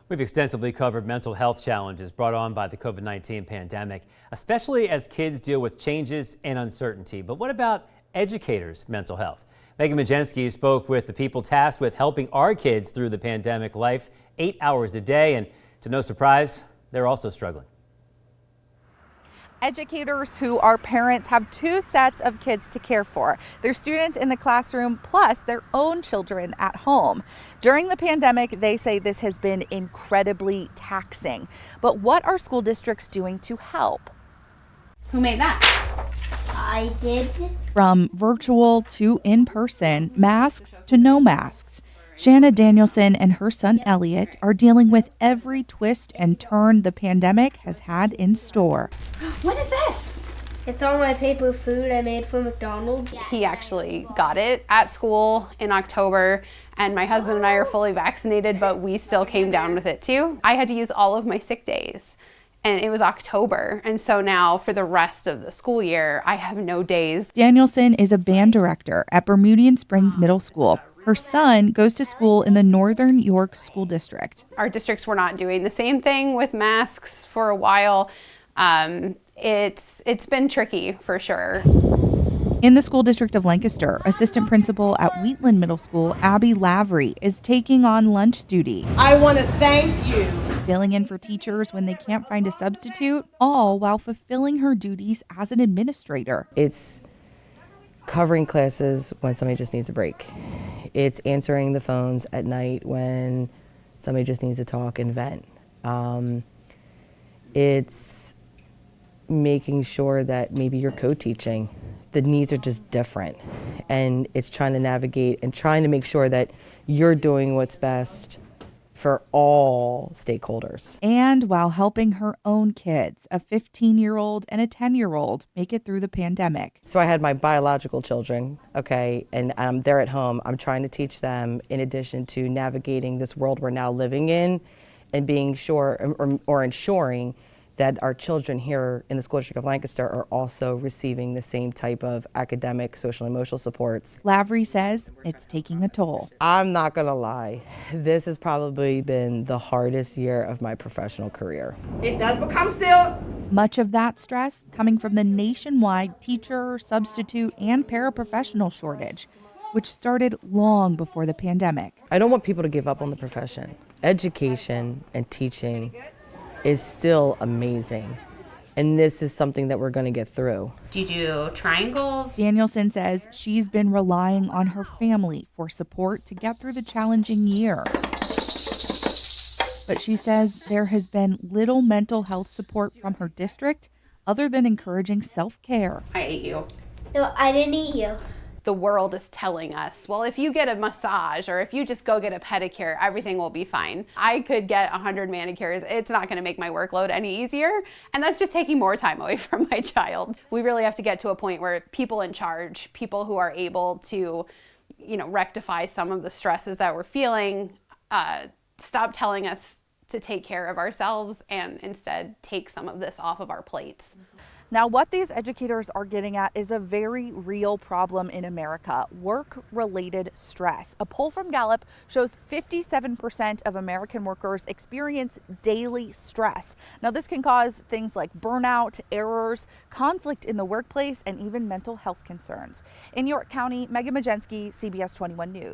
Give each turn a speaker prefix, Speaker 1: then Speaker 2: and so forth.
Speaker 1: We've extensively covered mental health challenges brought on by the COVID-19 pandemic, especially as kids deal with changes and uncertainty. But what about educators' mental health? Megan Majensky spoke with the people tasked with helping our kids through the pandemic life 8 hours a day. And to no surprise, they're also struggling.
Speaker 2: Educators who are parents have two sets of kids to care for, their students in the classroom plus their own children at home. During the pandemic, they say this has been incredibly taxing. But what are school districts doing to help?
Speaker 3: Who made that?
Speaker 4: I did.
Speaker 2: From virtual to in-person, masks to no masks, SHANNA Danielson and her son Elliot are dealing with every twist and turn the pandemic has had in store.
Speaker 3: What is this?
Speaker 4: It's all my paper food I made for McDonald's.
Speaker 3: He actually got it at school in October, and my husband and I are fully vaccinated, but we still came down with it too. I had to use all of my sick days, and it was October, and so now for the rest of the school year, I have no days.
Speaker 2: Danielson is a band director at Bermudian Springs Middle School. Her son goes to school in the Northern York School District.
Speaker 3: Our districts were not doing the same thing with masks for a while. It's been tricky for sure.
Speaker 2: In the school district of Lancaster, assistant principal at Wheatland Middle School, Abby Lavery, is taking on lunch duty.
Speaker 5: I want to thank you.
Speaker 2: Filling in for teachers when they can't find a substitute, all while fulfilling her duties as an administrator.
Speaker 6: It's covering classes when somebody just needs a break. It's answering the phones at night when somebody just needs to talk and vent. It's making sure that maybe you're co-teaching. The needs are just different, and it's trying to navigate and trying to make sure that you're doing what's best for all stakeholders.
Speaker 2: And while helping her own kids, a 15-year-old and a 10-year-old, make it through the pandemic.
Speaker 6: So I had my biological children, okay, and they're at home. I'm trying to teach them, in addition to navigating this world we're now living in, and being sure or ensuring that our children here in the school district of Lancaster are also receiving the same type of academic, social, and emotional supports.
Speaker 2: Lavery says it's taking a toll.
Speaker 6: I'm not gonna lie, this has probably been the hardest year of my professional career.
Speaker 5: It does become still.
Speaker 2: Much of that stress coming from the nationwide teacher, substitute, and paraprofessional shortage, which started long before the pandemic.
Speaker 6: I don't want people to give up on the profession. Education and teaching is still amazing, and this is something that we're going to get through.
Speaker 3: Do you do triangles?
Speaker 2: Danielson says she's been relying on her family for support to get through the challenging year. But she says there has been little mental health support from her district other than encouraging self-care.
Speaker 3: I ate you.
Speaker 4: No, I didn't eat you.
Speaker 3: The world is telling us, well, if you get a massage or if you just go get a pedicure, everything will be fine. I could get 100 manicures. It's not going to make my workload any easier. And that's just taking more time away from my child. We really have to get to a point where people in charge, people who are able to, rectify some of the stresses that we're feeling, stop telling us to take care of ourselves and instead take some of this off of our plates.
Speaker 2: Now, what these educators are getting at is a very real problem in America, work-related stress. A poll from Gallup shows 57% of American workers experience daily stress. Now, this can cause things like burnout, errors, conflict in the workplace, and even mental health concerns. In York County, Megan Majensky, CBS 21 News.